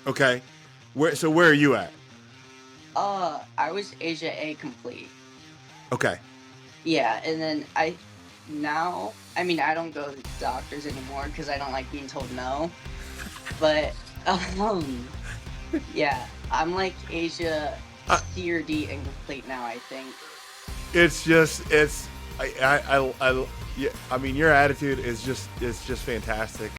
Okay. Where are you at? I was Asia A complete. Okay. Yeah, and then I don't go to doctors anymore because I don't like being told no. But yeah, I'm like Asia Uh, C or D incomplete now, I think. it's just it's yeah, I mean your attitude is just fantastic.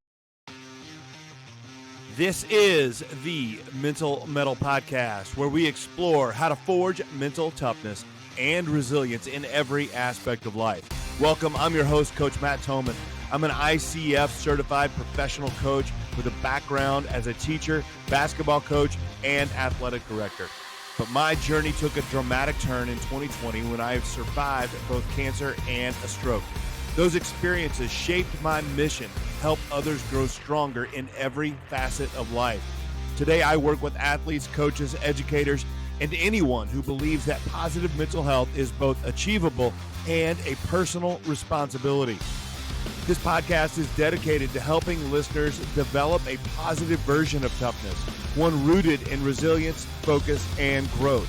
This is the Mental Mettle Podcast, where we explore how to forge mental toughness and resilience in every aspect of life. Welcome, I'm your host, Coach Matt Toman. I'm an ICF certified professional coach with a background as a teacher, basketball coach, and athletic director. But my journey took a dramatic turn in 2020 when I survived both cancer and a stroke. Those experiences shaped my mission, help others grow stronger in every facet of life. Today, I work with athletes, coaches, educators, and anyone who believes that positive mental health is both achievable and a personal responsibility. This podcast is dedicated to helping listeners develop a positive version of toughness, one rooted in resilience, focus, and growth.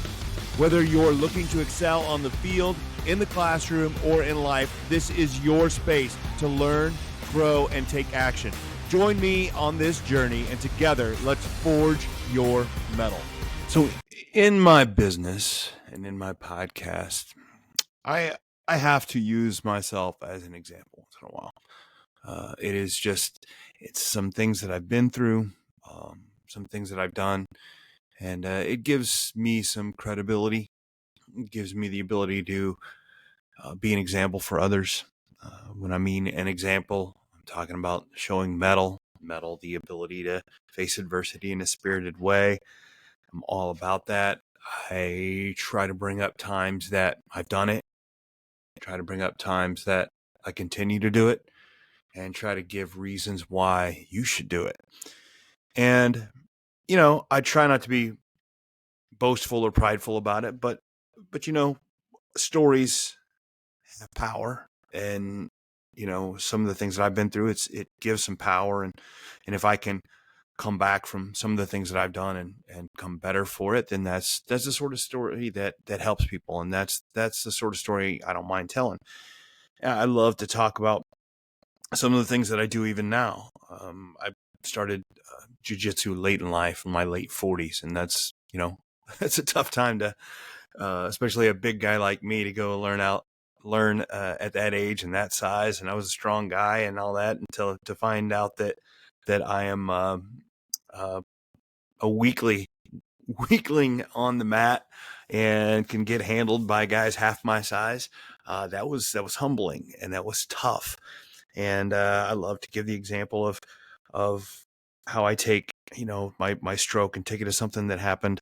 Whether you're looking to excel on the field, in the classroom, or in life, this is your space to learn, grow, and take action. Join me on this journey, and together, let's forge your mettle. So in my business and in my podcast, I have to use myself as an example once in a while. It's some things that I've been through, some things that I've done, and it gives me some credibility. It gives me the ability to be an example for others. When I mean an example, I'm talking about showing mettle, the ability to face adversity in a spirited way. I'm all about that. I try to bring up times that I've done it, try to bring up times that I continue to do it, and try to give reasons why you should do it. And, I try not to be boastful or prideful about it, but stories have power, and some of the things that I've been through, it gives some power, and if I can come back from some of the things that I've done and come better for it, then that's the sort of story that helps people, and that's the sort of story I don't mind telling. I love to talk about some of the things that I do even now. I started jiu-jitsu late in life, in my late 40s, and that's that's a tough time to especially a big guy like me to go learn at that age and that size. And I was a strong guy and all that, until to find out that I am a weakling on the mat and can get handled by guys half my size. That was humbling, and that was tough. And I love to give the example of how I take my stroke and take it as something that happened,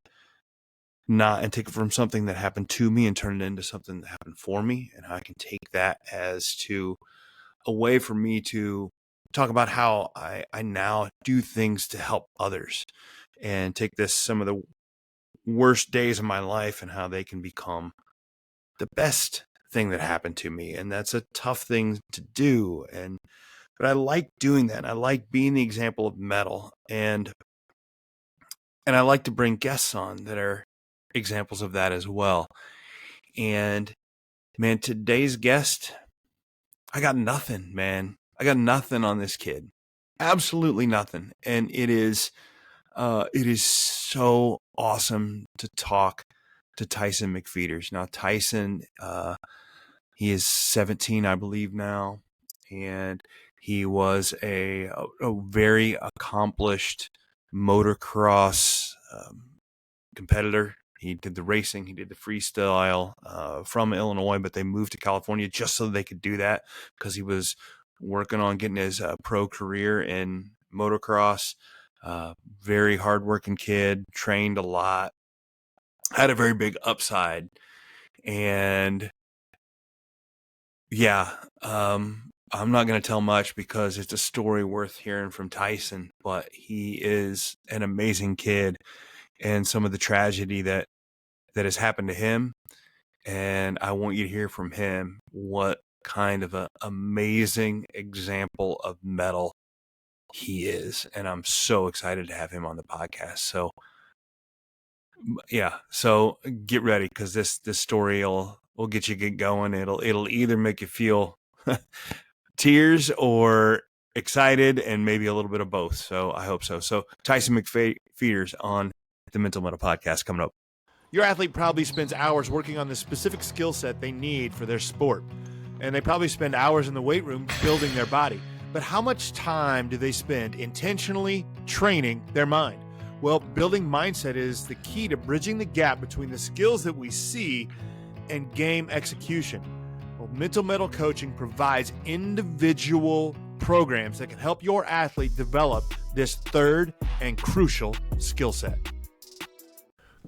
and take it from something that happened to me and turn it into something that happened for me. And I can take that as to a way for me to talk about how I now do things to help others, and take some of the worst days of my life and how they can become the best thing that happened to me. And that's a tough thing to do. But I like doing that. I like being the example of mettle, and I like to bring guests on that are examples of that as well. And man, today's guest, I got nothing, man. I got nothing on this kid. Absolutely nothing. And it is so awesome to talk to Tyson McFeeters. Now, Tyson, he is 17, I believe now, and he was a very accomplished motocross competitor. He did the racing, he did the freestyle from Illinois, but they moved to California just so they could do that, because he was working on getting his pro career in motocross. Very hardworking kid, trained a lot, had a very big upside. And yeah, I'm not going to tell much because it's a story worth hearing from Tyson, but he is an amazing kid, and some of the tragedy that has happened to him. And I want you to hear from him what kind of an amazing example of mettle he is, and I'm so excited to have him on the podcast. So yeah, so get ready, because this story will get you going. It'll either make you feel tears or excited, and maybe a little bit of both. So I hope so. So Tyson McFeeters on the Mental Mettle Podcast coming up. Your athlete probably spends hours working on the specific skill set they need for their sport, and they probably spend hours in the weight room building their body. But how much time do they spend intentionally training their mind? Well, building mindset is the key to bridging the gap between the skills that we see and game execution. Well, Mental Mettle Coaching provides individual programs that can help your athlete develop this third and crucial skill set.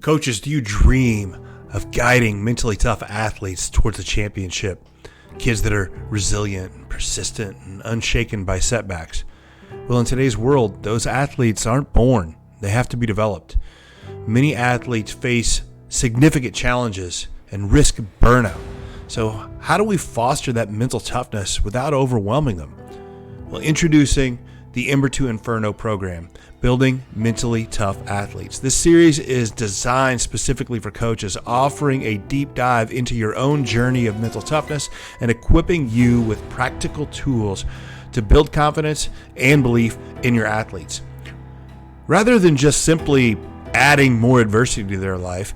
Coaches, do you dream of guiding mentally tough athletes towards a championship? Kids that are resilient, persistent, and unshaken by setbacks. Well, in today's world, those athletes aren't born. They have to be developed. Many athletes face significant challenges and risk burnout. So how do we foster that mental toughness without overwhelming them? Well, introducing the Ember to Inferno program, Building Mentally Tough Athletes. This series is designed specifically for coaches, offering a deep dive into your own journey of mental toughness and equipping you with practical tools to build confidence and belief in your athletes. Rather than just simply adding more adversity to their life,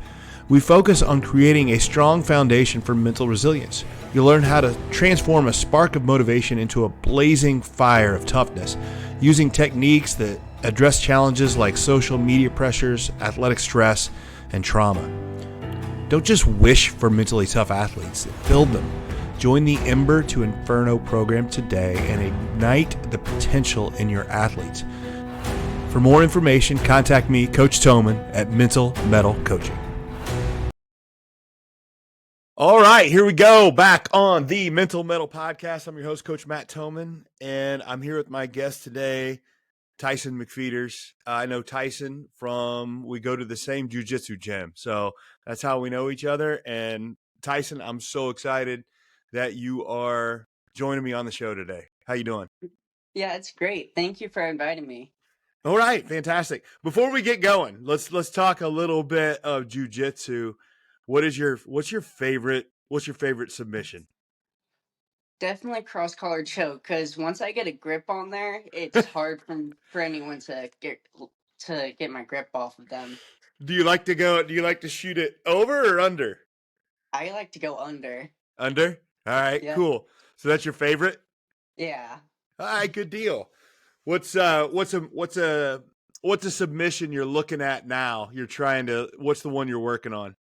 we focus on creating a strong foundation for mental resilience. You'll learn how to transform a spark of motivation into a blazing fire of toughness, using techniques that address challenges like social media pressures, athletic stress, and trauma. Don't just wish for mentally tough athletes, build them. Join the Ember to Inferno program today and ignite the potential in your athletes. For more information, contact me, Coach Toman, at Mental Mettle Coaching. All right, here we go. Back on the Mental Mettle Podcast. I'm your host, Coach Matt Toman, and I'm here with my guest today, Tyson McFeeters. I know Tyson we go to the same jiu-jitsu gym, so that's how we know each other. And Tyson, I'm so excited that you are joining me on the show today. How you doing? Yeah, it's great. Thank you for inviting me. All right, fantastic. Before we get going, let's talk a little bit of jiu-jitsu. What's your favorite submission? Definitely cross collar choke, because once I get a grip on there, it's hard for anyone to get my grip off of them. Do you like to shoot it over or under? I like to go under. Under? All right, Yep. cool. So that's your favorite? Yeah. All right, good deal. What's a submission you're looking at now? What's the one you're working on?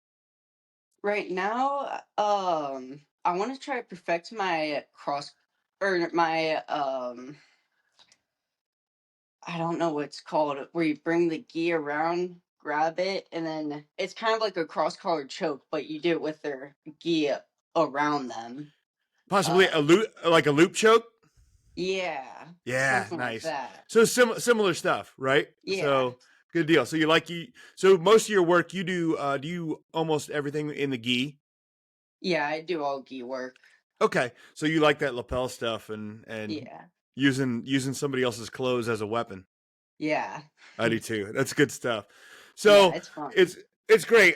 Right now, I want to try to perfect my I don't know what it's called, where you bring the gi around, grab it, and then it's kind of like a cross collar choke, but you do it with their gi around them. Possibly a loop choke? Yeah. Yeah, Something nice. like that. So similar stuff, right? Yeah. So good deal. So so most of your work you do you almost everything in the gi? Yeah, I do all gi work. Okay. So you like that lapel stuff and Yeah. using somebody else's clothes as a weapon. Yeah. I do too. That's good stuff. So yeah, it's fun. It's great.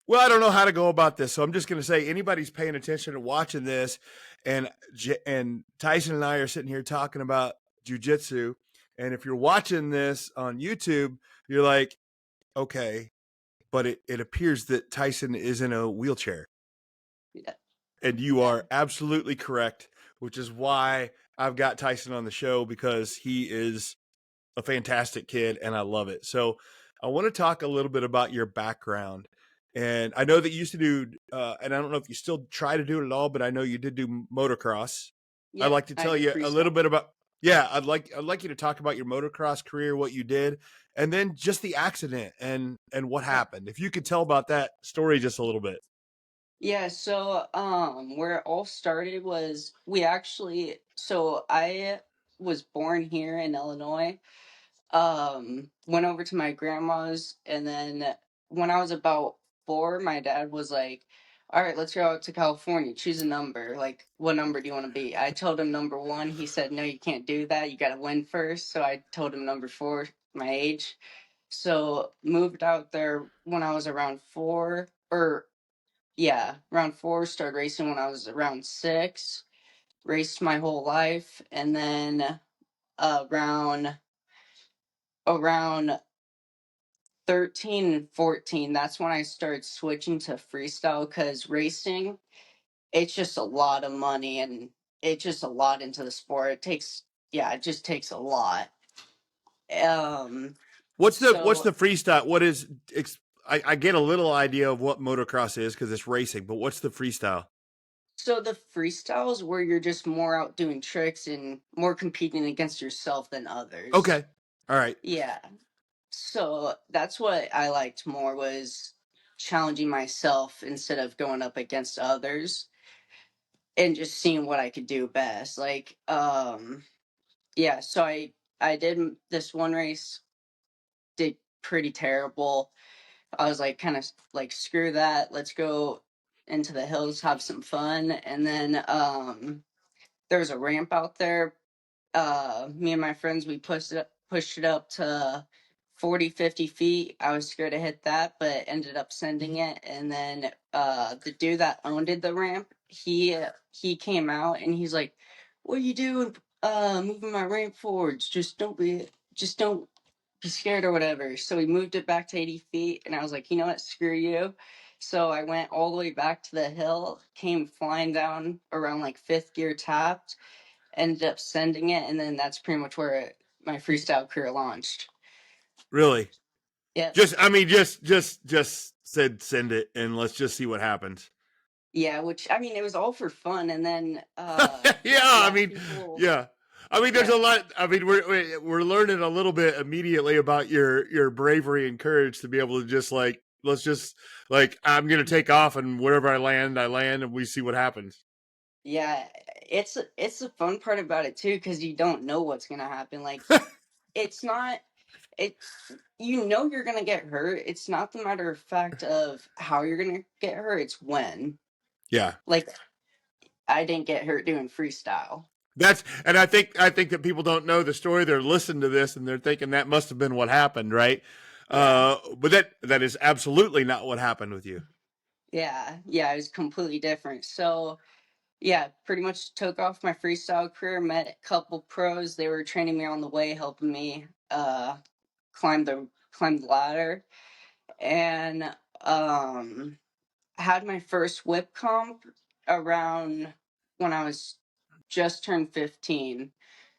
Well, I don't know how to go about this, so I'm just going to say anybody's paying attention and watching this, and Tyson and I are sitting here talking about jiu-jitsu, and if you're watching this on YouTube, you're like, okay, but it appears that Tyson is in a wheelchair. Yeah. And you are absolutely correct, which is why I've got Tyson on the show, because he is a fantastic kid and I love it. So I want to talk a little bit about your background. And I know that you used to do, and I don't know if you still try to do it at all, but I know you did do motocross. Yep, I'd like to tell you a little bit about, I'd like you to talk about your motocross career, what you did, and then just the accident and what happened. If you could tell about that story just a little bit. Yeah, so where it all started was I was born here in Illinois. Went over to my grandma's, and then when I was about 4, my dad was like, all right, let's go out to California. Choose a number. Like, what number do you want to be? I told him number 1. He said, no, you can't do that. You got to win first. So I told him number 4, my age. So moved out there when I was around 4, or yeah, around 4. Started racing when I was around 6. Raced my whole life, and then around 13 and 14, that's when I started switching to freestyle, because racing, it's just a lot of money, and it's just a lot into the sport. It just takes a lot. Um, What's so the freestyle? What is I get a little idea of what motocross is because it's racing, but what's the freestyle? so the freestyles where you're just more out doing tricks and more competing against yourself than others. Okay. All right. Yeah. So that's what I liked more, was challenging myself instead of going up against others and just seeing what I could do best. Like, yeah, so I did this one race, did pretty terrible. I was like, kind of like, screw that, let's go into the hills, have some fun. And then there was a ramp out there. Me and my friends, we pushed it up to 40, 50 feet. I was scared to hit that, but ended up sending it. And then the dude that owned the ramp, he came out and he's like, what are you doing, moving my ramp forwards? Just don't be scared or whatever. So we moved it back to 80 feet, and I was like, you know what, screw you. So I went all the way back to the hill, came flying down around like 5th gear tapped, ended up sending it, and then that's pretty much where my freestyle career launched. Really? Yep. Just said send it and let's just see what happens. Yeah, which, I mean, it was all for fun, and then Yeah, I yeah, mean, people. yeah. I mean, there's Yeah, a lot. I mean, we're learning a little bit immediately about your bravery and courage to be able to just like let's just like I'm gonna take off and wherever I land, and we see what happens. yeah, it's the fun part about it too, because you don't know what's gonna happen. Like, it's not it you're gonna get hurt. It's not the matter of fact of how you're gonna get hurt, it's when. Yeah, Like, I didn't get hurt doing freestyle. and I think that people don't know the story. They're listening to this and they're thinking that must have been what happened, right? Yeah. But that is absolutely not what happened with you. Yeah, it was completely different. So yeah, pretty much took off my freestyle career, met a couple pros. They were training me on the way, helping me climb the ladder. And had my first whip comp around when I was just turned 15.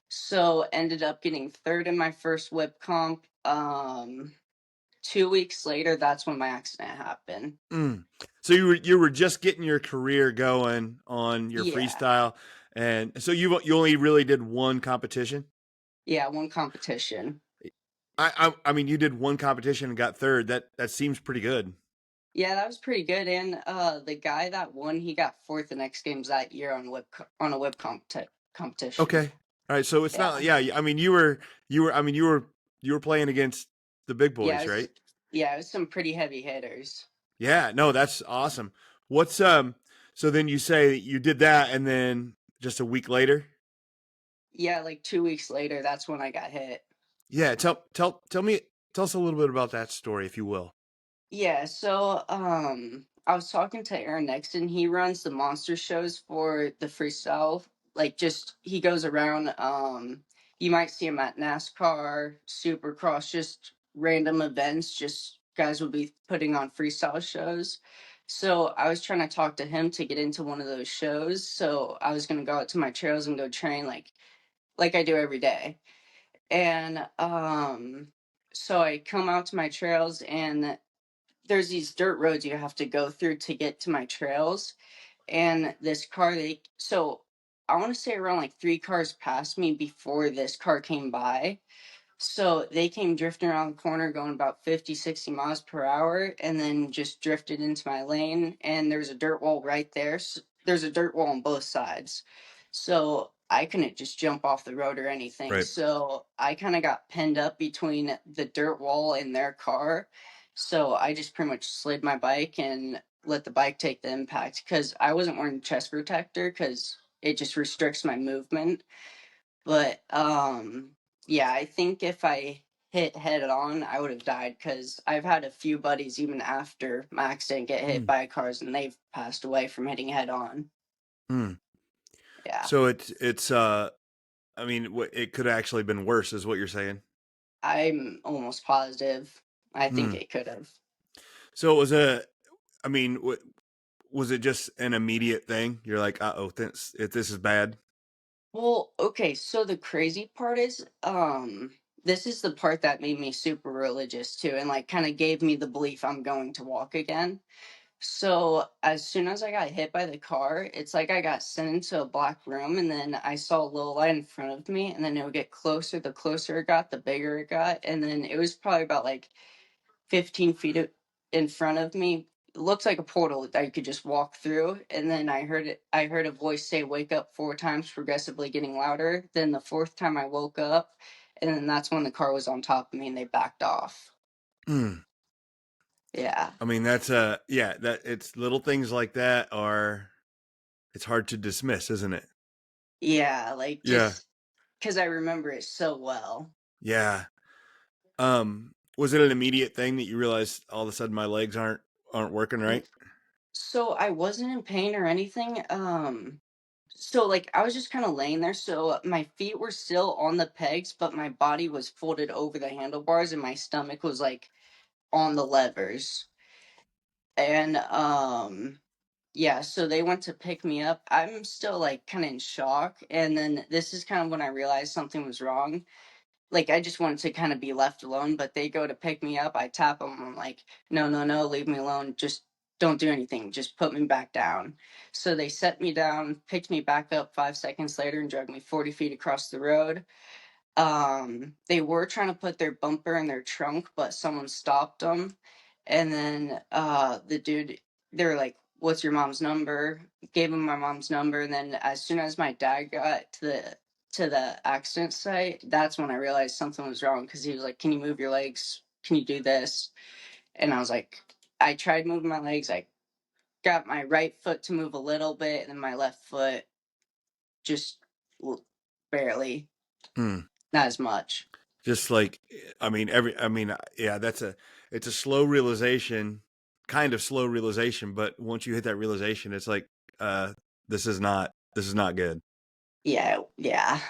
So ended up getting third in my first whip comp. 2 weeks later, that's when my accident happened. Mm. So you were just getting your career going on your Yeah. freestyle, and so you only really did one competition. Yeah, one competition. I mean, you did one competition and got third. That seems pretty good. Yeah, that was pretty good. And the guy that won, he got fourth the next games that year on a competition. Okay, all right. So it's Yeah. not. Yeah, I mean, you were playing against the big Yeah, boys, right? it was some pretty heavy hitters. Yeah. No, that's awesome. What's. So then you say you did that, and then just a week later. Yeah, like 2 weeks later, that's when I got hit. Yeah. Tell us a little bit about that story, if you will. Yeah, so I was talking to Aaron Nexton. He runs the monster shows for the freestyle. Like, just he goes around, you might see him at NASCAR, Supercross, just random events, just guys will be putting on freestyle shows. So I was trying to talk to him to get into one of those shows. So I was gonna go out to my trails and go train like I do every day. And so I come out to my trails, and there's these dirt roads you have to go through to get to my trails. And this car, so I want to say around like 3 cars passed me before this car came by. So they came drifting around the corner going about 50, 60 miles per hour, and then just drifted into my lane. And there's a dirt wall right there. So there's a dirt wall on both sides. So I couldn't just jump off the road or anything. Right. So I kind of got pinned up between the dirt wall and their car. So I just pretty much slid my bike and let the bike take the impact, because I wasn't wearing chest protector because it just restricts my movement. But yeah, I think if I hit head on, I would have died, because I've had a few buddies even after my accident get hit Mm. by cars and they've passed away from hitting head on. Mm. Yeah, So it's I mean, it could have actually been worse, is what you're saying. I'm almost positive. I think Hmm. it could have. So it was I mean, was it just an immediate thing? You're like, uh-oh, this is bad. Well, okay, so the crazy part is, this is the part that made me super religious too, and like kind of gave me the belief I'm going to walk again. So as soon as I got hit by the car, it's like I got sent into a black room, and then I saw a little light in front of me, and then it would get closer. The closer it got, the bigger it got, and then it was probably about like 15 feet in front of me. It looks like a portal that you could just walk through. And then I heard a voice say, "Wake up," 4 times, progressively getting louder. Then the fourth time I woke up, and then that's when the car was on top of me and they backed off. Hmm. Yeah. I mean, that's yeah, that it's little things like that it's hard to dismiss, isn't it? Yeah. Like, Yeah. just because I remember it so well. Yeah. Was it an immediate thing that you realized all of a sudden my legs aren't working right? So I wasn't in pain or anything. So like I was just kind of laying there. So my feet were still on the pegs, but my body was folded over the handlebars and my stomach was like on the levers. And yeah, so they went to pick me up. I'm still like kind of in shock. And then this is kind of when I realized something was wrong. Like I just wanted to kind of be left alone, but they go to pick me up. I tap them. I'm like, no, no, no, leave me alone. Just don't do anything. Just put me back down. So they set me down, picked me back up 5 seconds later, and dragged me 40 feet across the road. They were trying to put their bumper in their trunk, but someone stopped them. And then the dude, they were like, "What's your mom's number?" Gave him my mom's number. And then as soon as my dad got to the accident site, that's when I realized something was wrong, because he was like, "Can you move your legs? Can you do this?" And I was like, I tried moving my legs. I got my right foot to move a little bit, and then my left foot just barely, Hmm. not as much. Just like, I mean, yeah, it's a slow realization, kind of slow realization, but once you hit that realization, it's like, uh, this is not good. Yeah, yeah.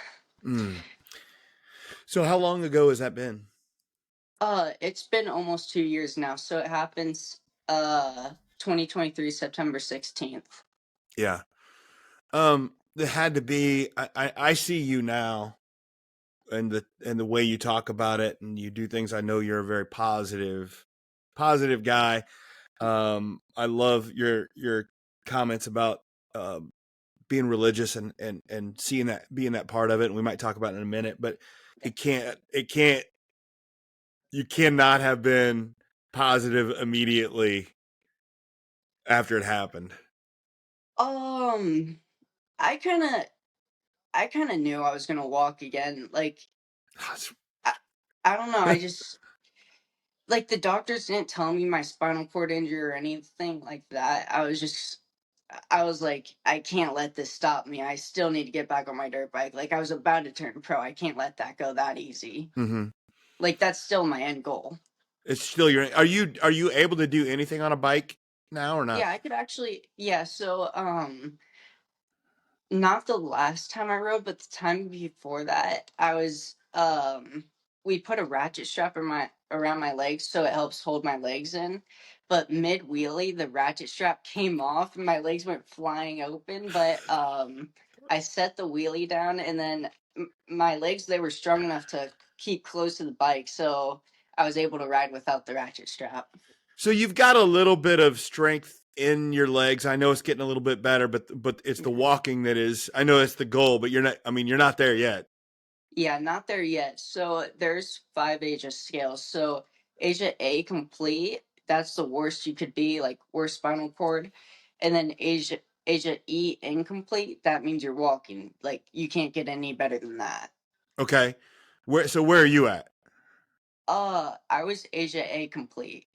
Mm. So how long ago has that been? It's been almost 2 years now, so it happens 2023 September 16th. Yeah. There had to be, I see you now and the way you talk about it and you do things. I know you're a very positive guy. I love your comments about, um, being religious and seeing that, being that part of it. And we might talk about it in a minute, but it can't, you cannot have been positive immediately after it happened. Um, I kind of I kind of knew I was going to walk again. Like I, I don't know, I just like the doctors didn't tell me my spinal cord injury or anything like that. I was like, I can't let this stop me. I still need to get back on my dirt bike. Like I was about to turn pro. I can't let that go that easy. Mm-hmm. Like that's still my end goal. It's still your. Are you able to do anything on a bike now or not? Yeah, I could actually, yeah, so not the last time I rode, but the time before that, I was we put a ratchet strap around my legs so it helps hold my legs in. But mid wheelie, the ratchet strap came off and my legs went flying open. But I set the wheelie down, and then my legs, they were strong enough to keep close to the bike, so I was able to ride without the ratchet strap. So you've got a little bit of strength in your legs. I know it's getting a little bit better, but it's the Yeah. walking that is. I know it's the goal, but you're not. I mean, you're not there yet. Yeah, not there yet. So there's 5 ASIA scales. So ASIA A complete, that's the worst you could be, like worst spinal cord. And then ASIA E incomplete, that means you're walking. Like you can't get any better than that. Okay. Where are you at? I was ASIA A complete.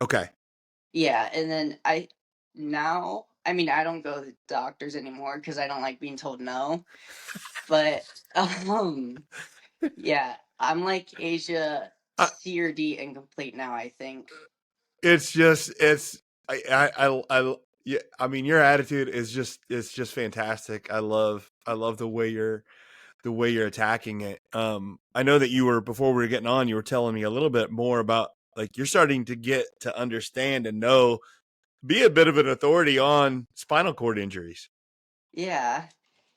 Okay. Yeah, and then now, I mean, I don't go to doctors anymore because I don't like being told no. But um, yeah, I'm like Asia Uh, C or D incomplete now, I think. it's just it's yeah, I mean your attitude is just it's just fantastic. I love the way you're attacking it. I know that you were before we were getting on, you were telling me a little bit more about like you're starting to get to understand and know, be a bit of an authority on spinal cord injuries. Yeah.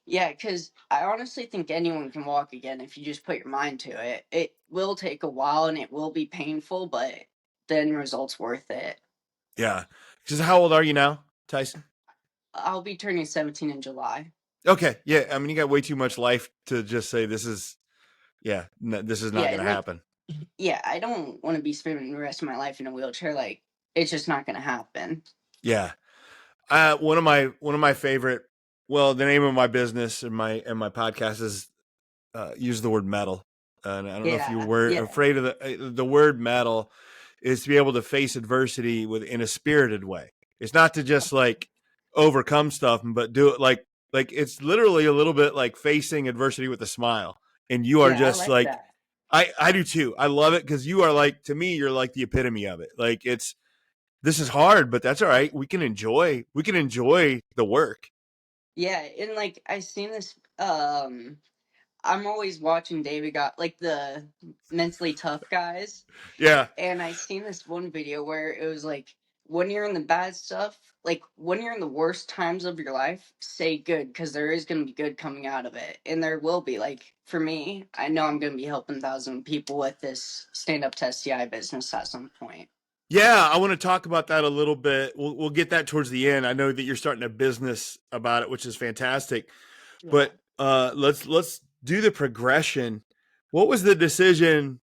Yeah, because I honestly think anyone can walk again if you just put your mind to it. It will take a while and it will be painful, but the end result's worth it. Yeah. Because how old are you now, Tyson? I'll be turning 17 in July. Okay. Yeah. I mean, you got way too much life to just say this is, yeah, this is not Yeah, going and to like, happen. yeah, I don't want to be spending the rest of my life in a wheelchair. Like, it's just not going to happen. Yeah. One of my favorite, well, the name of my business and my podcast is use the word metal. And I don't know if you Yeah, were yeah, afraid of the word metal is to be able to face adversity in a spirited way. It's not to just like overcome stuff, but do it like it's literally a little bit like facing adversity with a smile. And you are yeah, I just like like that. I do too. I love it because you are like to me, you're like the epitome of it. Like it's this is hard, but that's all right. We can enjoy the work. Yeah, and like, I seen this, I'm always watching David got like the mentally tough guys. Yeah. And I seen this one video where it was like, when you're in the bad stuff, like when you're in the worst times of your life, say good because there is going to be good coming out of it, and there will be. Like for me, I know I'm going to be helping 1,000 people with this stand up to STI business at some point. Yeah, I want to talk about that a little bit. We'll get that towards the end. I know that you're starting a business about it, which is fantastic. Yeah. But let's do the progression. What was the decision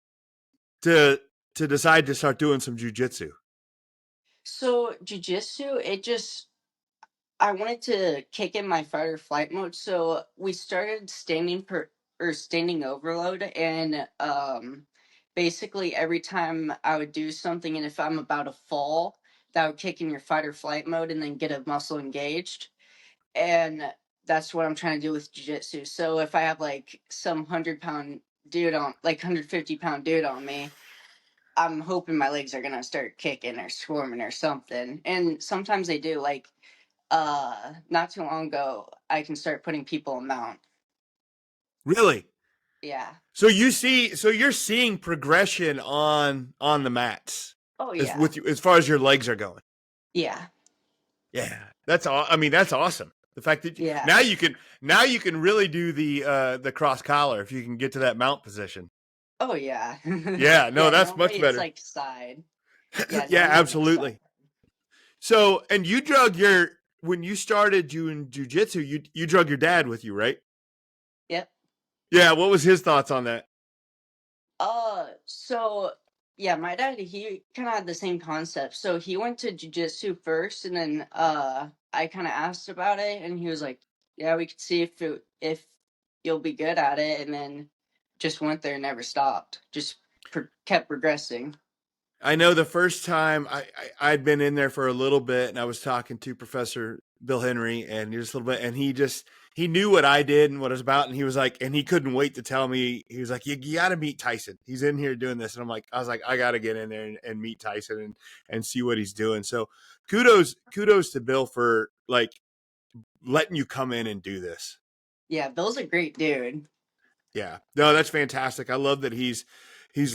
to decide to start doing some jujitsu? So jujitsu, it just I wanted to kick in my fight or flight mode, so we started standing overload, and basically every time I would do something, and if I'm about to fall, that would kick in your fight or flight mode, and then get a muscle engaged, and that's what I'm trying to do with jiu-jitsu. So if I have like some 100 pound dude on, like 150 pound dude on me, I'm hoping my legs are gonna start kicking or squirming or something, and sometimes they do. Like not too long ago, I can start putting people in mount. Really? Yeah. So you're seeing progression on the mats Oh as yeah. with you as far as your legs are going. Yeah. Yeah, that's all. I mean, that's awesome. The fact that Yeah. now you can really do the cross collar if you can get to that mount position. Oh yeah. Yeah, no, Yeah. that's Normally much it's better. like side. Yeah. Yeah, Normally it's side. absolutely. So, and you drug your when you started doing jujitsu, you drug your dad with you, right? Yep. Yeah. What was his thoughts on that? So yeah, my dad, he kind of had the same concept. So he went to jujitsu first, and then I kind of asked about it, and he was like, "Yeah, we could see if you'll be good at it," and then just went there and never stopped. Just kept progressing. I know the first time I'd been in there for a little bit, and I was talking to Professor Bill Henry, and just a little bit, and he knew what I did and what it was about, and he was like, and he couldn't wait to tell me. He was like, you got to meet Tyson. He's in here doing this, and I was like, I got to get in there and meet Tyson and see what he's doing. So kudos to Bill for like letting you come in and do this. Yeah, Bill's a great dude. Yeah. No, that's fantastic. I love that he's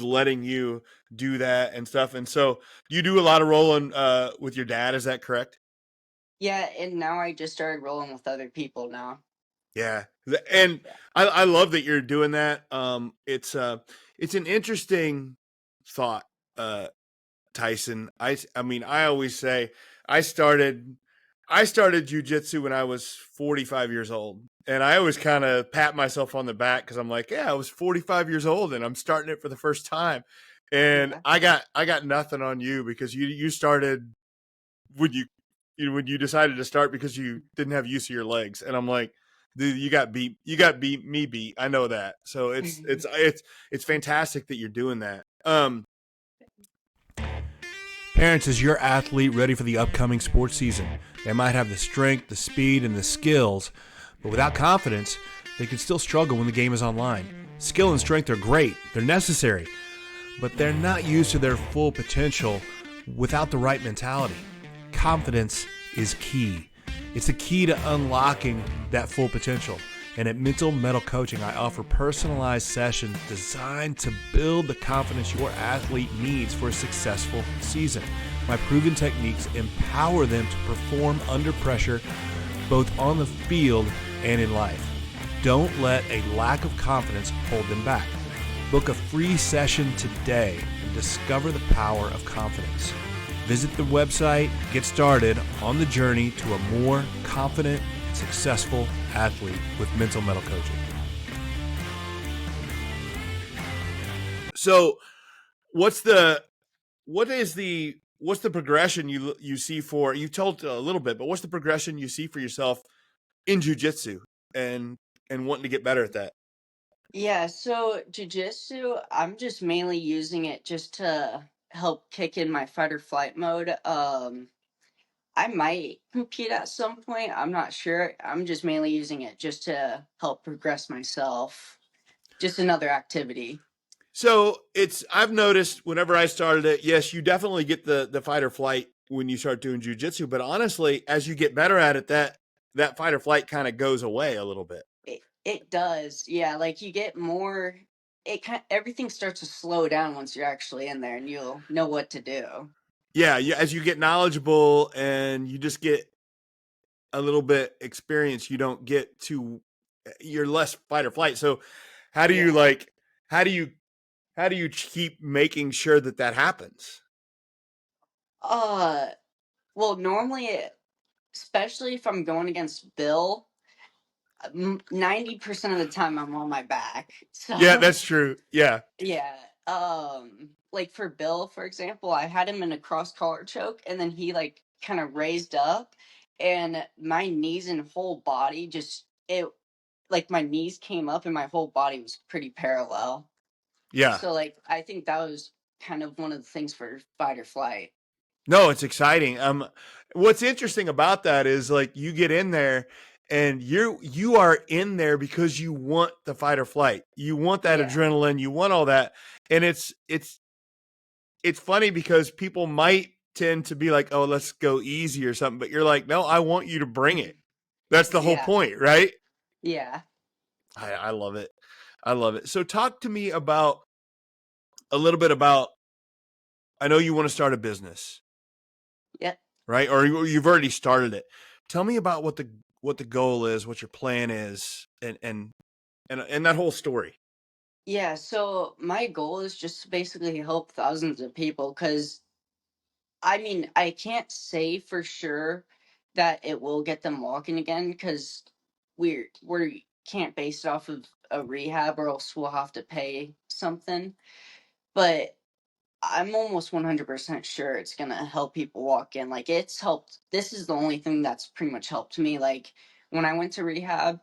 letting you do that and stuff. And so you do a lot of rolling with your dad, is that correct? Yeah, and now I just started rolling with other people now. Yeah. And Yeah. I love that you're doing that. It's an interesting thought, Tyson. I mean, I always say I started I started jujitsu when I was 45 years old. And I always kind of pat myself on the back because I'm like, yeah, I was 45 years old and I'm starting it for the first time. And Yeah. I got nothing on you because you started when when you decided to start because you didn't have use of your legs. And I'm like, dude, you got beat me beat. I know that. So it's fantastic that you're doing that. Parents, is your athlete ready for the upcoming sports season? They might have the strength, the speed, and the skills, but without confidence, they can still struggle when the game is online. Skill and strength are great, they're necessary, but they're not used to their full potential without the right mentality. Confidence is key. It's the key to unlocking that full potential. And at Mental Mettle Coaching, I offer personalized sessions designed to build the confidence your athlete needs for a successful season. My proven techniques empower them to perform under pressure, both on the field and in life. Don't let a lack of confidence hold them back. Book a free session today and discover the power of confidence. Visit the website, get started on the journey to a more confident, successful athlete with Mental Mettle Coaching. So, what's the progression you see for, you told a little bit, but what's the progression you see for yourself in jiu-jitsu and wanting to get better at that? Yeah, so jiu-jitsu, I'm just mainly using it just to help kick in my fight or flight mode. I might compete at some point. I'm not sure. I'm just mainly using it just to help progress myself. Just another activity. So I've noticed whenever I started it, yes, you definitely get the fight or flight when you start doing jiu-jitsu, but honestly, as you get better at it, that fight or flight kind of goes away a little bit. It does. Yeah, like you get more everything starts to slow down once you're actually in there and you'll know what to do. Yeah, as you get knowledgeable and you just get a little bit experience, you're less fight or flight. So how do you Yeah. how do you keep making sure that happens? Uh well, normally, especially if I'm going against Bill, 90% of the time I'm on my back. Yeah, So that's true. Yeah. yeah. Like for Bill, for example, I had him in a cross collar choke and then he like kind of raised up and my knees and whole body just it like my knees came up and my whole body was pretty parallel. Yeah. So like I think that was kind of one of the things for fight or flight. No, it's exciting. What's interesting about that is like you get in there and you are in there because you want the fight or flight. You want that Yeah. adrenaline, you want all that. And it's funny because people might tend to be like, "Oh, let's go easy or something." But you're like, "No, I want you to bring it." That's the whole Yeah. point, right? Yeah. I love it. I love it. So talk to me about a little bit about, I know you want to start a business, Yeah. right? Or you've already started it. Tell me about what the goal is, what your plan is, and that whole story. Yeah, so my goal is just to basically help thousands of people because I mean, I can't say for sure that it will get them walking again because we can't base it off of a rehab or else we'll have to pay something. But I'm almost 100% sure it's gonna help people walk in. Like it's helped. This is the only thing that's pretty much helped me. Like when I went to rehab,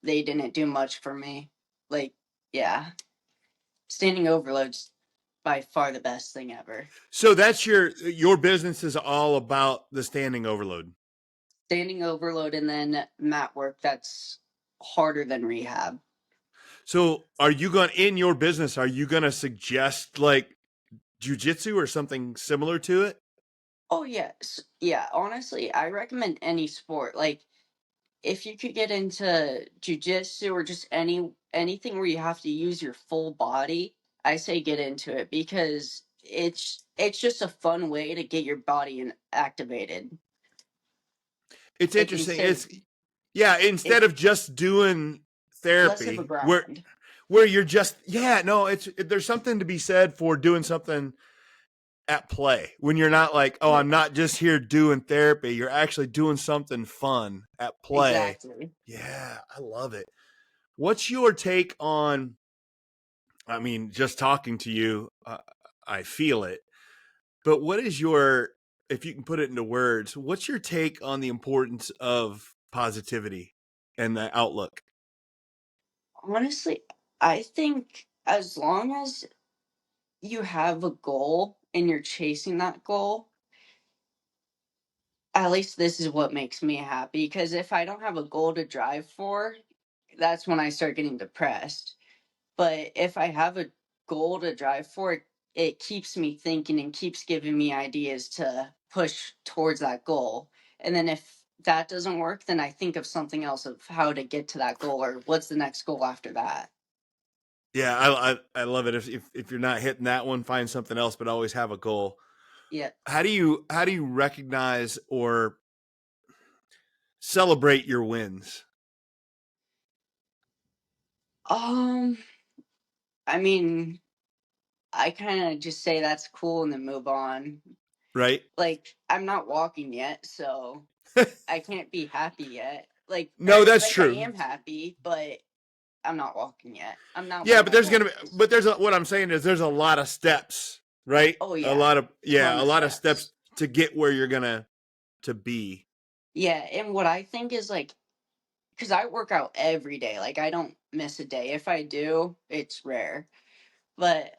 they didn't do much for me. Like, yeah, standing overload's by far the best thing ever. So that's your business is all about the standing overload. Standing overload and then mat work that's harder than rehab. So are you going in your business? Are you going to suggest like jujitsu or something similar to it? Oh yes, yeah. Honestly, I recommend any sport. Like if you could get into jujitsu or just anything where you have to use your full body, I say get into it because it's just a fun way to get your body activated. It's Like interesting. instead, Instead it's of just doing less of a therapy grind. where you're just, there's something to be said for doing something at play when you're not like, oh, I'm Yeah, not just here doing therapy. You're actually doing something fun at play. exactly. Yeah, I love it. What's your take on, I mean, just talking to you, I feel it, but if you can put it into words, what's your take on the importance of positivity and the outlook? Honestly, I think as long as you have a goal and you're chasing that goal, at least this is what makes me happy. Because if I don't have a goal to drive for, that's when I start getting depressed. But if I have a goal to drive for, it keeps me thinking and keeps giving me ideas to push towards that goal. And then if that doesn't work, then I think of something else of how to get to that goal or what's the next goal after that. Yeah, I love it. If you're not hitting that one, find something else, but always have a goal. Yeah. How do you recognize or celebrate your wins? Um, I mean, I kind of just say that's cool and then move on. Right? Like, I'm not walking yet, so I can't be happy yet. Like, No, that's like I true. am happy, but I'm not walking yet. I'm not one Yeah, of but my goals. what I'm saying is there's a lot of steps, right? Oh A yeah, lot of ton a of lot of steps steps. to get where you're gonna to be. Yeah, and what I think is like, because I work out every day. Like I don't miss a day. If I do, it's rare. But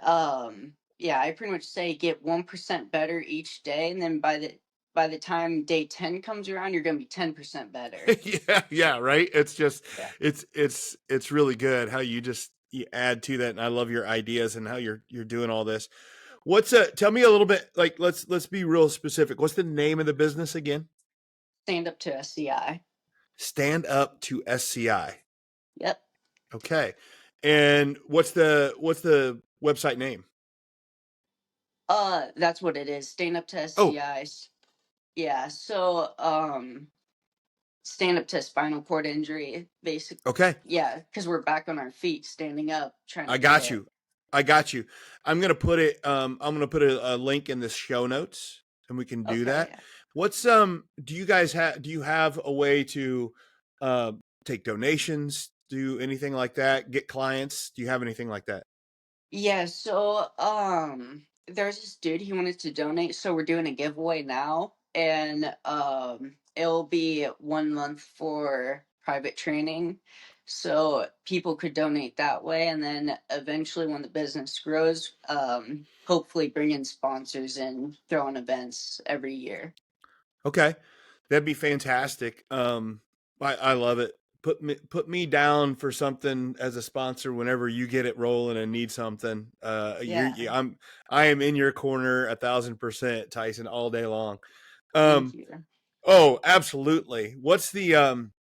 yeah, I pretty much say get 1% better each day, and then by the time day 10 comes around, you're gonna be 10% better. Yeah, right. It's just Yeah. it's really good how you add to that, and I love your ideas and how you're doing all this. Tell me a little bit, like let's be real specific. What's the name of the business again? Stand up to SCI. Stand Up to SCI. Yep. Okay. And what's the website name? That's what it is. Stand up to Oh, SCI. Yeah. So stand up to spinal cord injury, basic. okay. Yeah, because we're back on our feet, standing up, trying I to get got it. you. I got you. I'm gonna put a link in the show notes and we can do Okay. that. Yeah. Do you have a way to uh take donations, do anything like that, get clients? Do you have anything like that? Yeah, so there's this dude he wanted to donate, so we're doing a giveaway now, and it'll be 1 month for private training. So people could donate that way, and then eventually when the business grows, hopefully bring in sponsors and throw on events every year. Okay. That'd be fantastic. I love it. Put me down for something as a sponsor whenever you get it rolling and need something. Yeah, I am in your corner 1,000%, Tyson, all day long. thank Um, you. oh, absolutely. What's the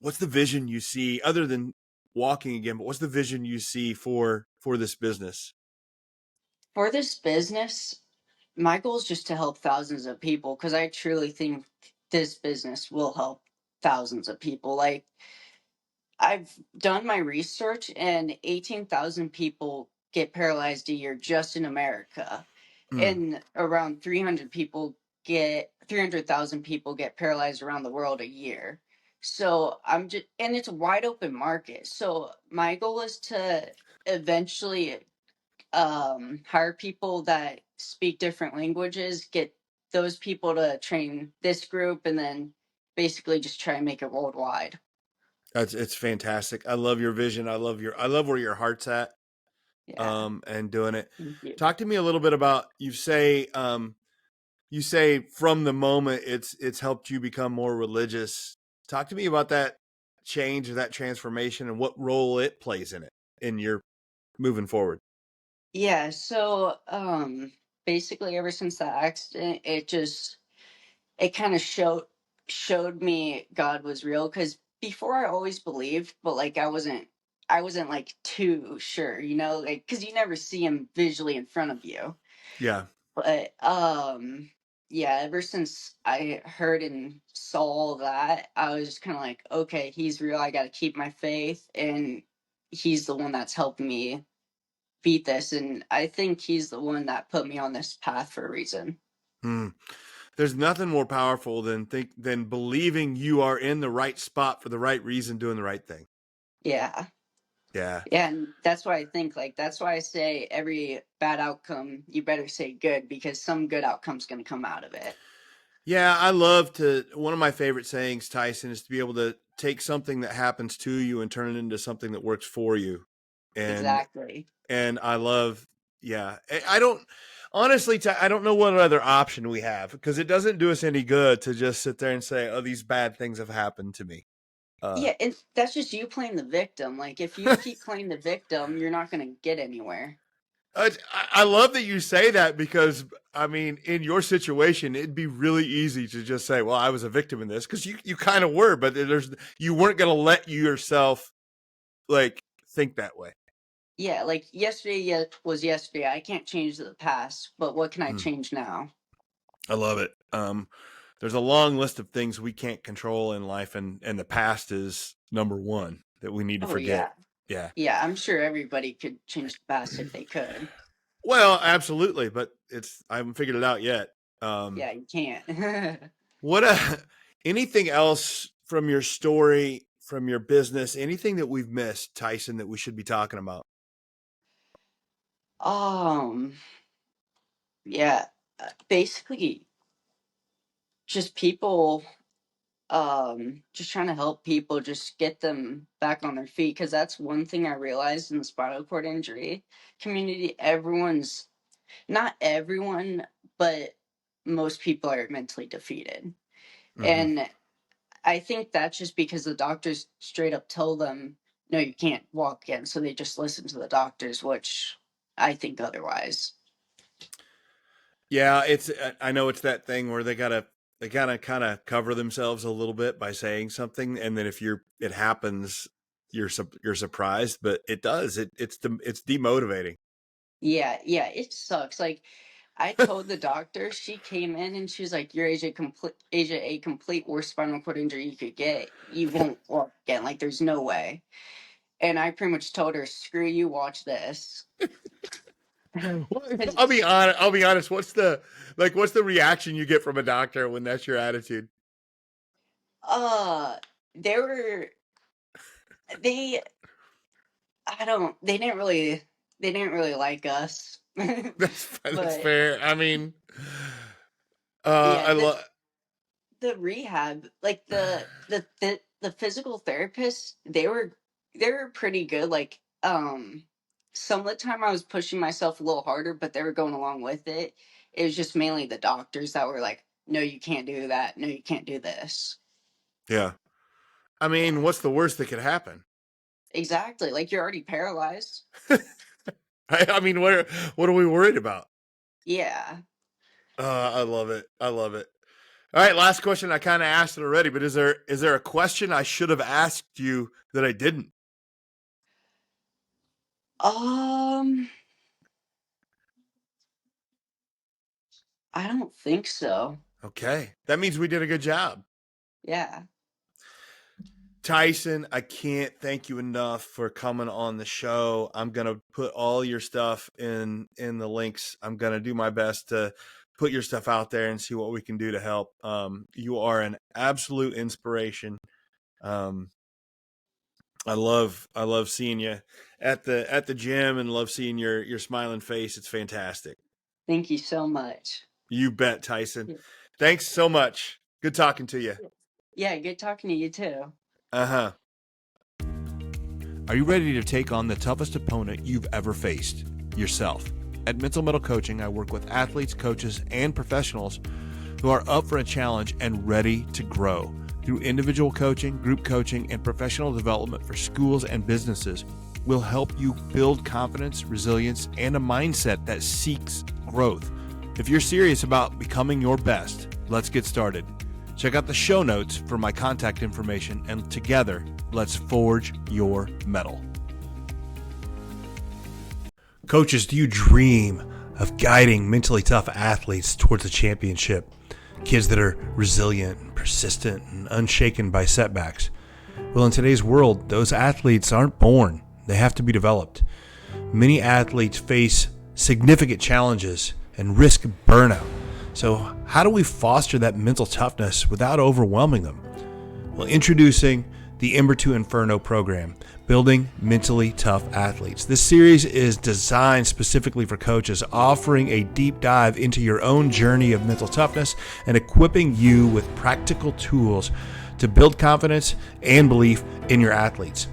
vision you see other than walking again? But what's the vision you see for this business? For this business, my goal is just to help thousands of people because I truly think this business will help thousands of people. Like, I've done my research, and 18,000 people get paralyzed a year just in America, Mm, and around 300,000 people get paralyzed around the world a year. So I'm just, and it's a wide open market. So my goal is to eventually hire people that speak different languages, get those people to train this group, and then basically just try and make it worldwide. it's fantastic. I love your vision. I love where your heart's at. Yeah. And doing it. Thank you. Talk to me a little bit about you say from the moment it's helped you become more religious. Talk to me about that change or that transformation and what role it plays in it in your moving forward. Yeah, so basically ever since that accident, it kind of showed me God was real cuz before I always believed, but like I wasn't like too sure, like cuz you never see him visually in front of you. Yeah, But yeah, ever since I heard and saw that, I was just kind of like, okay, he's real. I got to keep my faith, and he's the one that's helping me beat this, and I think he's the one that put me on this path for a reason. mm. There's nothing more powerful than believing you are in the right spot for the right reason, doing the right thing. Yeah. Yeah. Yeah, and that's why I think like that's why I say every bad outcome you better say good because some good outcome's going to come out of it. Yeah, I love to. One of my favorite sayings, Tyson, is to be able to take something that happens to you and turn it into something that works for you. And Exactly. and I love, yeah. I don't. honestly, I don't know what other option we have, because it doesn't do us any good to just sit there and say, oh, these bad things have happened to me. Yeah, and that's just you playing the victim. Like, if you keep playing the victim, you're not going to get anywhere. I love that you say that, because, I mean, in your situation, it'd be really easy to just say, well, I was a victim in this, because you kind of were, but you weren't going to let yourself, like, think that way. Yeah, like yesterday was yesterday. I can't change the past, but what can I Mm. change now? I love it. There's a long list of things we can't control in life, and the past is number one that we need to Oh, forget. yeah. Yeah. Yeah, I'm sure everybody could change the past if they could. Well, absolutely, but I haven't figured it out yet. Yeah, you can't. Anything else from your story, from your business, anything that we've missed, Tyson, that we should be talking about? Yeah, basically just people, just trying to help people, just get them back on their feet. Because that's one thing I realized in the spinal cord injury community. Not everyone, but most people are mentally defeated. Mm-hmm. And I think that's just because the doctors straight up tell them, no, you can't walk again. So they just listen to the doctors, which I think otherwise. Yeah, I know it's that thing where they gotta kind of cover themselves a little bit by saying something, and then if it happens, you're surprised, but it does. It's demotivating. Yeah, it sucks. Like, I told the doctor, she came in and she was like, "You're Asia a complete worst spinal cord injury you could get. You won't walk again. Like, there's no way." And I pretty much told her, "Screw you, watch this." I'll be honest. What's the reaction you get from a doctor when that's your attitude? They were they I don't they didn't really like us. That's But fair. I mean, yeah, I love. the rehab, like the physical therapists, they were pretty good. Like, some of the time I was pushing myself a little harder, but they were going along with it. It was just mainly the doctors that were like, "No, you can't do that. No, you can't do this." Yeah. I mean, Yeah, what's the worst that could happen? exactly. Like, you're already paralyzed. I mean, what are we worried about? Yeah. I love it. I love it. All right, last question. I kind of asked it already, but is there a question I should have asked you that I didn't? Um, I don't think so. Okay, that means we did a good job. Yeah. Tyson, I can't thank you enough for coming on the show. I'm going to put all your stuff in the links. I'm going to do my best to put your stuff out there and see what we can do to help. You are an absolute inspiration. I love seeing you at the gym, and love seeing your smiling face. It's fantastic. Thank you so much. You bet, Tyson. Yeah. Thanks so much. Good talking to you. Yeah, good talking to you too. Uh-huh. Are you ready to take on the toughest opponent you've ever faced? Yourself. At Mental Mettle Coaching, I work with athletes, coaches, and professionals who are up for a challenge and ready to grow. Through individual coaching, group coaching, and professional development for schools and businesses, we'll help you build confidence, resilience, and a mindset that seeks growth. If you're serious about becoming your best, let's get started. Check out the show notes for my contact information, and together, let's forge your mettle. Coaches, do you dream of guiding mentally tough athletes towards a championship? Kids that are resilient, persistent, and unshaken by setbacks. Well, in today's world, those athletes aren't born. They have to be developed. Many athletes face significant challenges and risk burnout. So how do we foster that mental toughness without overwhelming them? Well, introducing the Ember to Inferno program, Building Mentally Tough Athletes. This series is designed specifically for coaches, offering a deep dive into your own journey of mental toughness and equipping you with practical tools to build confidence and belief in your athletes.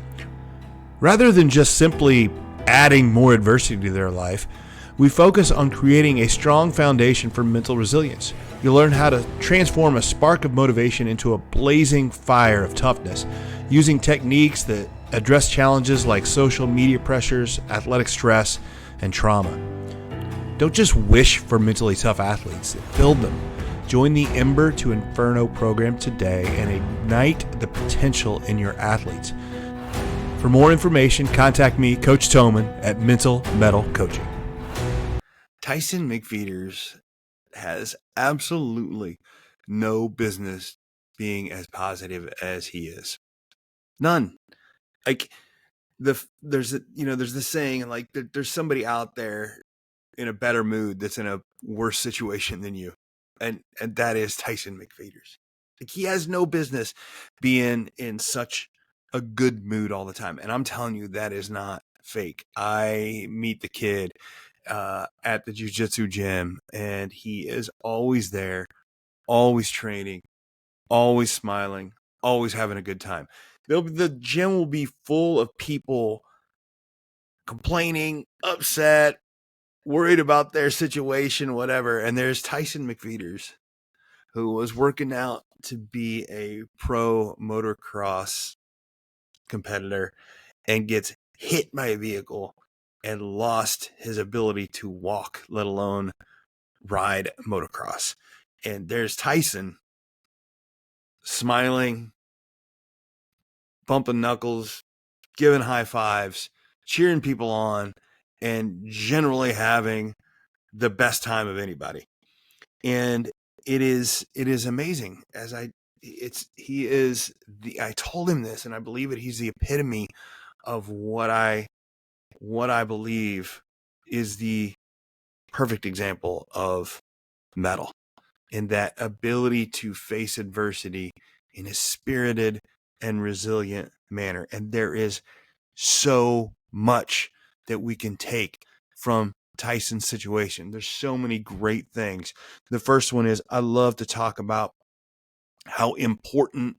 Rather than just simply adding more adversity to their life, We focus on creating a strong foundation for mental resilience. You'll learn how to transform a spark of motivation into a blazing fire of toughness, using techniques that address challenges like social media pressures, athletic stress, and trauma. Don't just wish for mentally tough athletes, build them. Join the Ember to Inferno program today and ignite the potential in your athletes. For more information, contact me, Coach Toman, at Mental Mettle Coaching. Tyson McFeeters has absolutely no business being as positive as he is. None. Like there's this saying, like there's somebody out there in a better mood that's in a worse situation than you, and that is Tyson McFeeters. Like, he has no business being in such a good mood all the time, and I'm telling you, that is not fake. I meet the kid at the jiu-jitsu gym, and he is always there, always training, always smiling, always having a good time. The gym will be full of people complaining, upset, worried about their situation, whatever. And there's Tyson McFeeters, who was working out to be a pro motocross competitor and gets hit by a vehicle and lost his ability to walk, let alone ride motocross. And there's Tyson smiling, bumping knuckles, giving high fives, cheering people on, and generally having the best time of anybody. And it is amazing. I told him this, and I believe it. He's the epitome of what I believe is the perfect example of mettle, in that ability to face adversity in a spirited and resilient manner. And there is so much that we can take from Tyson's situation. There's so many great things. The first one is, I love to talk about how important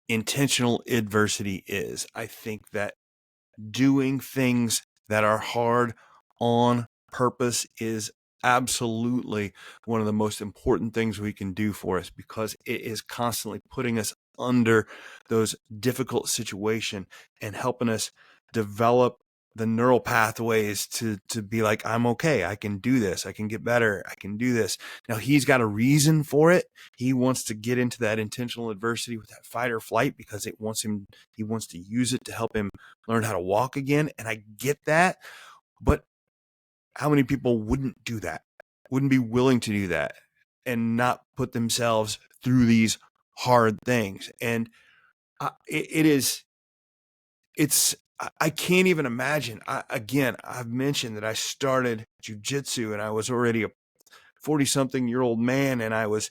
intentional adversity is. I think that doing things that are hard on purpose is absolutely one of the most important things we can do for us, because it is constantly putting us under those difficult situations and helping us develop the neural pathways to be like, I'm okay. I can do this. I can get better. I can do this. Now, he's got a reason for it. He wants to get into that intentional adversity with that fight or flight because he wants to use it to help him learn how to walk again. And I get that. But how many people wouldn't do that, wouldn't be willing to do that and not put themselves through these hard things? And I can't even imagine. I've mentioned that I started jiu-jitsu and I was already a 40-something-year-old man, and I was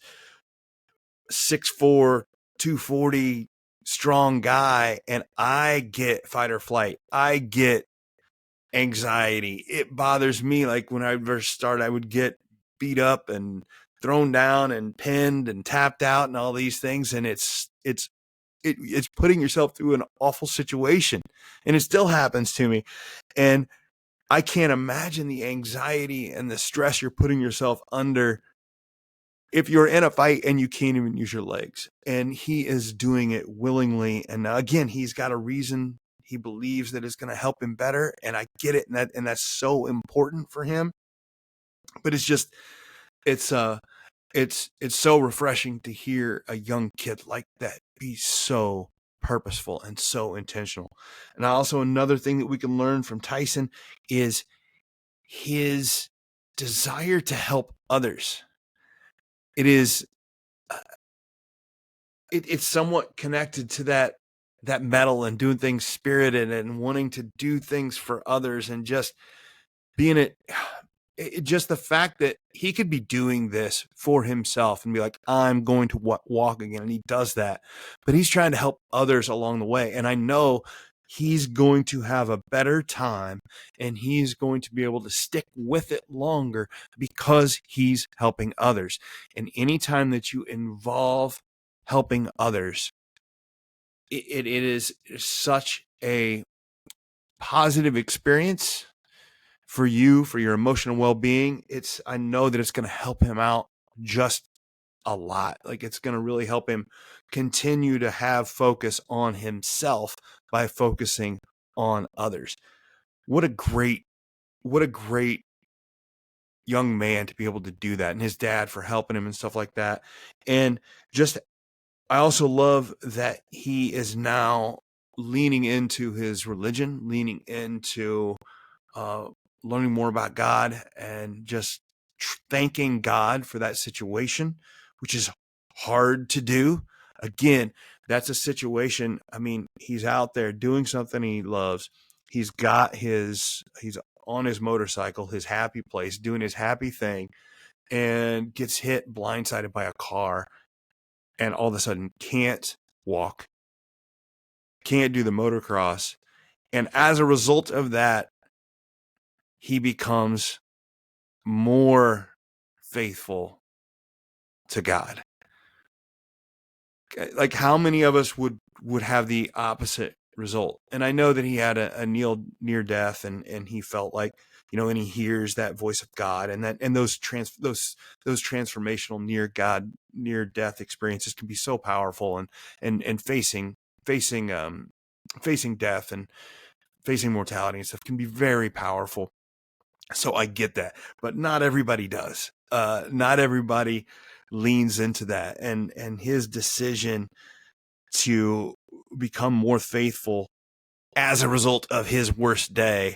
6'4", 240 strong guy, and I get fight or flight. I get anxiety. It bothers me. Like, when I first started, I would get beat up and thrown down and pinned and tapped out and all these things. And it's putting yourself through an awful situation, and it still happens to me. And I can't imagine the anxiety and the stress you're putting yourself under if you're in a fight and you can't even use your legs. And he is doing it willingly. And again, he's got a reason. He believes that it's going to help him better. And I get it. And that's so important for him. But it's so refreshing to hear a young kid like that be so purposeful and so intentional. And also, another thing that we can learn from Tyson is his desire to help others. It is it's somewhat connected to that mettle and doing things spirited and wanting to do things for others, and just being just the fact that he could be doing this for himself and be like, I'm going to walk again. And he does that, but he's trying to help others along the way. And I know he's going to have a better time, and he's going to be able to stick with it longer because he's helping others. And anytime that you involve helping others, it is such a positive experience for you, for your emotional well-being, I know that it's going to help him out just a lot. Like, it's going to really help him continue to have focus on himself by focusing on others. What a great young man to be able to do that, and his dad for helping him and stuff like that. And just, I also love that he is now leaning into his religion, leaning into uh, learning more about God, and just thanking God for that situation, which is hard to do. Again, that's a situation. I mean, he's out there doing something he loves. He's on his motorcycle, his happy place, doing his happy thing, and gets hit blindsided by a car, and all of a sudden can't walk, can't do the motocross. And as a result of that, he becomes more faithful to God. Like, how many of us would have the opposite result? And I know that he had a near death, and he felt like, and he hears that voice of God, and those transformational near death experiences can be so powerful, and facing death and facing mortality and stuff can be very powerful. So I get that, but not everybody does. Not everybody leans into that, and his decision to become more faithful as a result of his worst day,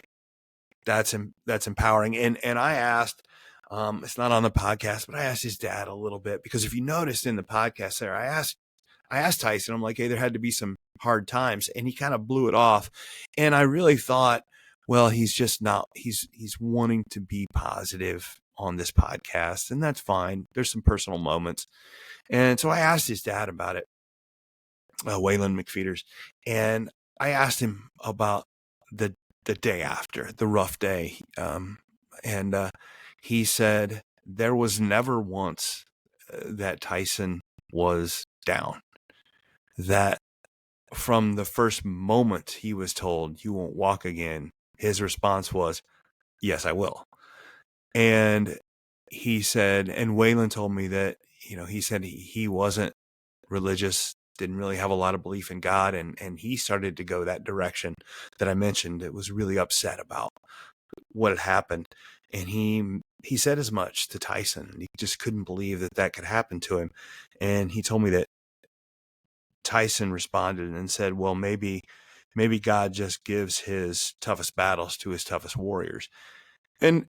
that's empowering. And I asked, it's not on the podcast, but I asked his dad a little bit, because if you noticed in the podcast there, I asked Tyson, I'm like, hey, there had to be some hard times, and he kind of blew it off. And I really thought, well, he's just not, he's wanting to be positive on this podcast, and that's fine. There's some personal moments. And so I asked his dad about it, Waylon McFeeters, and I asked him about the day after, the rough day. And he said there was never once that Tyson was down, that from the first moment he was told, you won't walk again, his response was, yes, I will. And he said, and Waylon told me that, he said he wasn't religious, didn't really have a lot of belief in God. And he started to go that direction that I mentioned. It was really upset about what had happened. And he said as much to Tyson. He just couldn't believe that could happen to him. And he told me that Tyson responded and said, well, maybe God just gives his toughest battles to his toughest warriors. And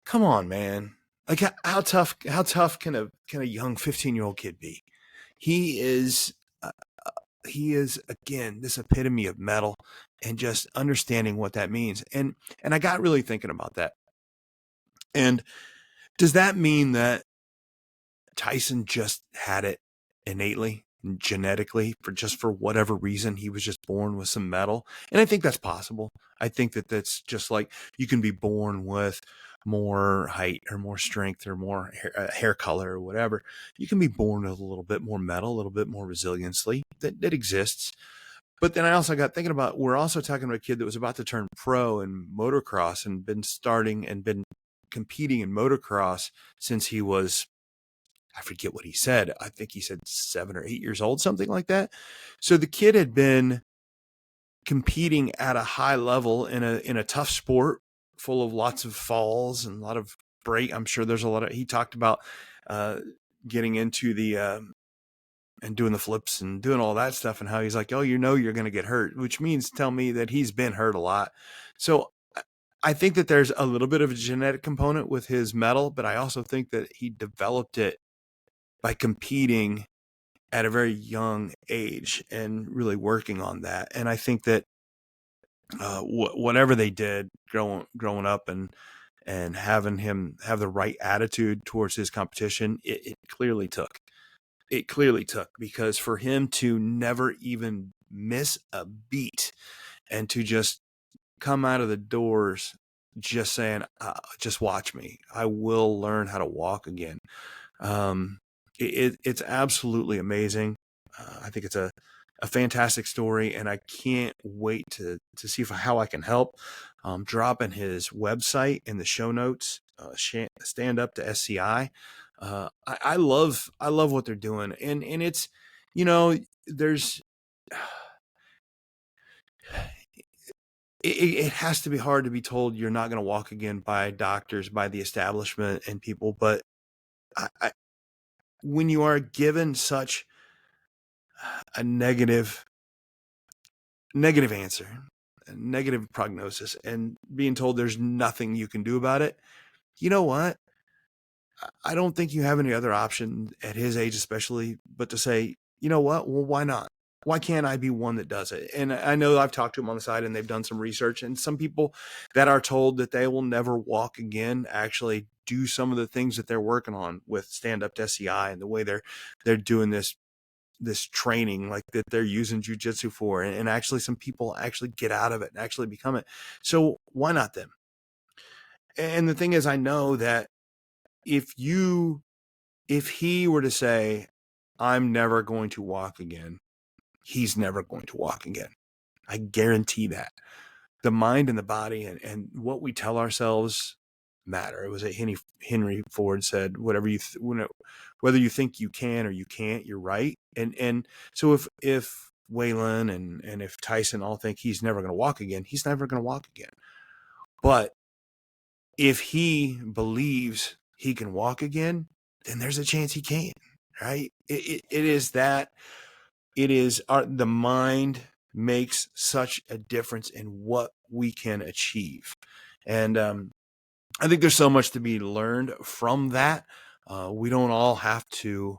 come on, man. Like, how tough can a young 15-year-old kid be? He is again, this epitome of mettle, and just understanding what that means. And I got really thinking about that. And does that mean that Tyson just had it innately, genetically, for whatever reason, he was just born with some metal? And I think that's possible. I think that's just like, you can be born with more height or more strength or more hair color or whatever. You can be born with a little bit more metal, a little bit more resiliency that exists. But then I also got thinking about, we're also talking about a kid that was about to turn pro in motocross, and been competing in motocross since he was, I forget what he said. I think he said 7 or 8 years old, something like that. So the kid had been competing at a high level in a tough sport, full of lots of falls and a lot of break. I'm sure there's a lot of, he talked about getting into the and doing the flips and doing all that stuff, and how he's like, oh, you're going to get hurt, which means tell me that he's been hurt a lot. So I think that there's a little bit of a genetic component with his metal, but I also think that he developed it by competing at a very young age and really working on that. And I think that whatever they did growing up, and having him have the right attitude towards his competition, it clearly took. It clearly took, because for him to never even miss a beat, and to just come out of the doors just saying, just watch me, I will learn how to walk again. It's absolutely amazing. I think it's a a fantastic story, and I can't wait to see how I can help. Dropping his website in the show notes. Stand Up to SCI. I love what they're doing, and it's, there's it has to be hard to be told you're not going to walk again by doctors, by the establishment and people, but when you are given such a negative answer, a negative prognosis, and being told there's nothing you can do about it, you know what? I don't think you have any other option at his age, especially, but to say, you know what? Well, why not? Why can't I be one that does it? And I know I've talked to them on the side, and they've done some research, and some people that are told that they will never walk again actually do some of the things that they're working on with Stand Up to SCI and the way they're doing this training, like that they're using jiu-jitsu for, and actually some people actually get out of it and actually become it. So why not them? And the thing is, I know that if he were to say, I'm never going to walk again, he's never going to walk again. I guarantee that. The mind and the body and what we tell ourselves matter. It was Henry Ford said, whether you think you can or you can't, you're right. And so if Waylon and if Tyson all think he's never going to walk again, he's never going to walk again. But if he believes he can walk again, then there's a chance he can, right? The mind makes such a difference in what we can achieve. And I think there's so much to be learned from that. We don't all have to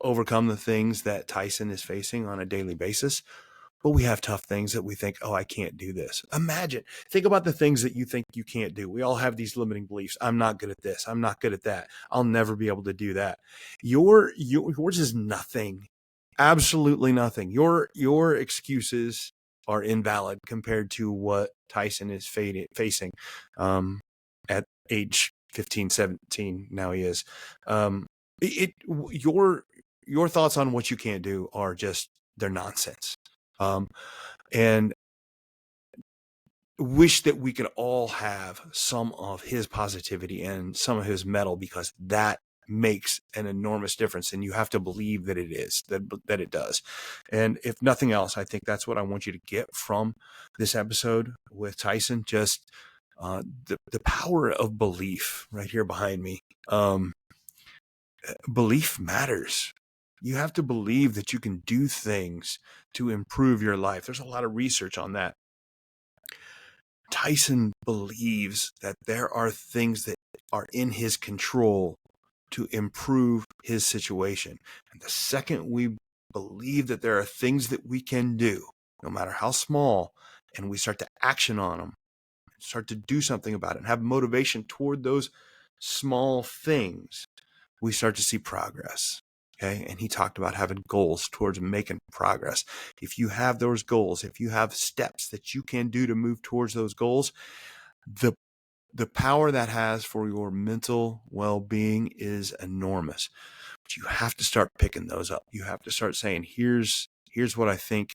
overcome the things that Tyson is facing on a daily basis. But we have tough things that we think, oh, I can't do this. Think about the things that you think you can't do. We all have these limiting beliefs. I'm not good at this. I'm not good at that. I'll never be able to do that. Yours is nothing. Absolutely nothing. Your excuses are invalid compared to what Tyson is facing at age 15, 17. Now he is. Your thoughts on what you can't do are just, they're nonsense. And wish that we could all have some of his positivity and some of his mettle, because that makes an enormous difference. And you have to believe that that it does. And if nothing else, I think that's what I want you to get from this episode with Tyson. Just the power of belief right here behind me. Belief matters. You have to believe that you can do things to improve your life. There's a lot of research on that. Tyson believes that there are things that are in his control to improve his situation. And the second we believe that there are things that we can do, no matter how small, and we start to action on them, start to do something about it, and have motivation toward those small things, we start to see progress. Okay. And he talked about having goals towards making progress. If you have those goals, if you have steps that you can do to move towards those goals, the power that has for your mental well-being is enormous. But you have to start picking those up. You have to start saying, here's what I think,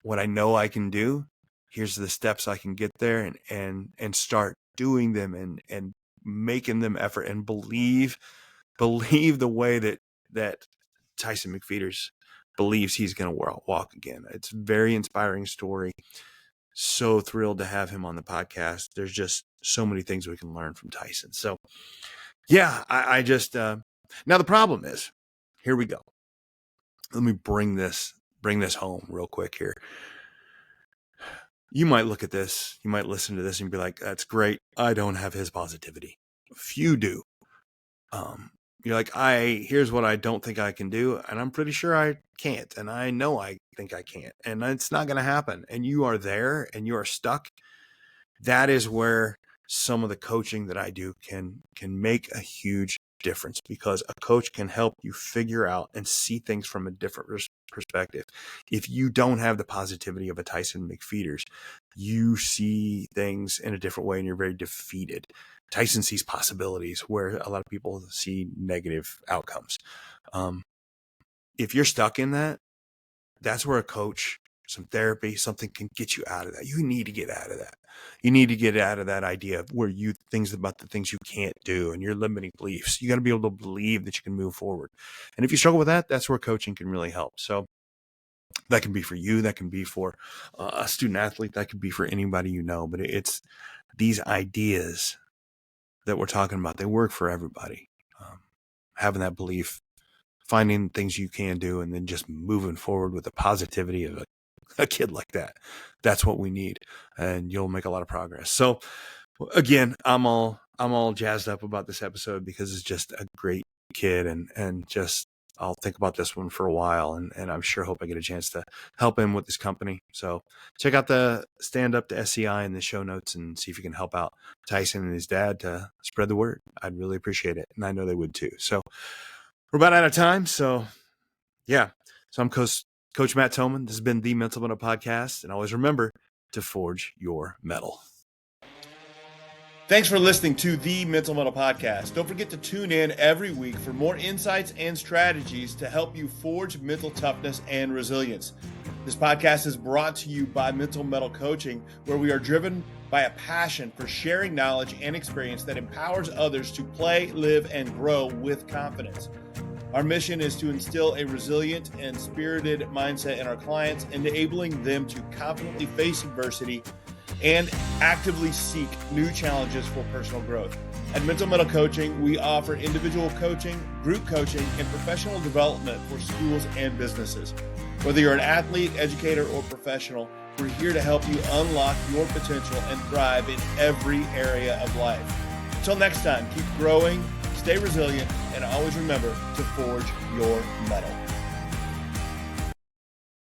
what I know I can do. Here's the steps I can get there, and start doing them and making them effort, and believe the way that Tyson McFeeters believes he's going to walk again. It's a very inspiring story. So thrilled to have him on the podcast. There's just so many things we can learn from Tyson. So yeah, I just, now the problem is, here we go. Let me bring this home real quick here. You might look at this, you might listen to this and be like, that's great. I don't have his positivity. Few do. You're like, here's what I don't think I can do, and I'm pretty sure I can't, and I know I think I can't, and it's not going to happen. And you are there, and you are stuck. That is where some of the coaching that I do can make a huge difference, because a coach can help you figure out and see things from a different perspective. If you don't have the positivity of a Tyson McFeeters, you see things in a different way, and you're very defeated. Tyson sees possibilities where a lot of people see negative outcomes. if you're stuck in that, that's where a coach, some therapy, something can get you out of that. You need to get out of that. You need to get out of that idea of where you things about the things you can't do and your limiting beliefs. You got to be able to believe that you can move forward. And if you struggle with that, that's where coaching can really help. So that can be for you. That can be for a student athlete. That could be for anybody you know. But it's these ideas that we're talking about. They work for everybody. Having that belief, finding things you can do, and then just moving forward with the positivity of a kid like that. That's what we need, and you'll make a lot of progress. So again, I'm all jazzed up about this episode because it's just a great kid, and just I'll think about this one for a while, and I'm sure hope I get a chance to help him with this company. So check out the Stand Up to SCI in the show notes and see if you can help out Tyson and his dad to spread the word. I'd really appreciate it, and I know they would too. So we're about out of time. So yeah. So I'm Coach Matt Toman. This has been the Mental Mettle Podcast. And always remember to forge your metal. Thanks for listening to the Mental Mettle Podcast. Don't forget to tune in every week for more insights and strategies to help you forge mental toughness and resilience. This podcast is brought to you by Mental Mettle Coaching, where we are driven by a passion for sharing knowledge and experience that empowers others to play, live, and grow with confidence. Our mission is to instill a resilient and spirited mindset in our clients, enabling them to confidently face adversity and actively seek new challenges for personal growth. At Mental Mettle Coaching, we offer individual coaching, group coaching, and professional development for schools and businesses. Whether you're an athlete, educator, or professional, we're here to help you unlock your potential and thrive in every area of life. Until next time, keep growing, stay resilient, and always remember to forge your metal.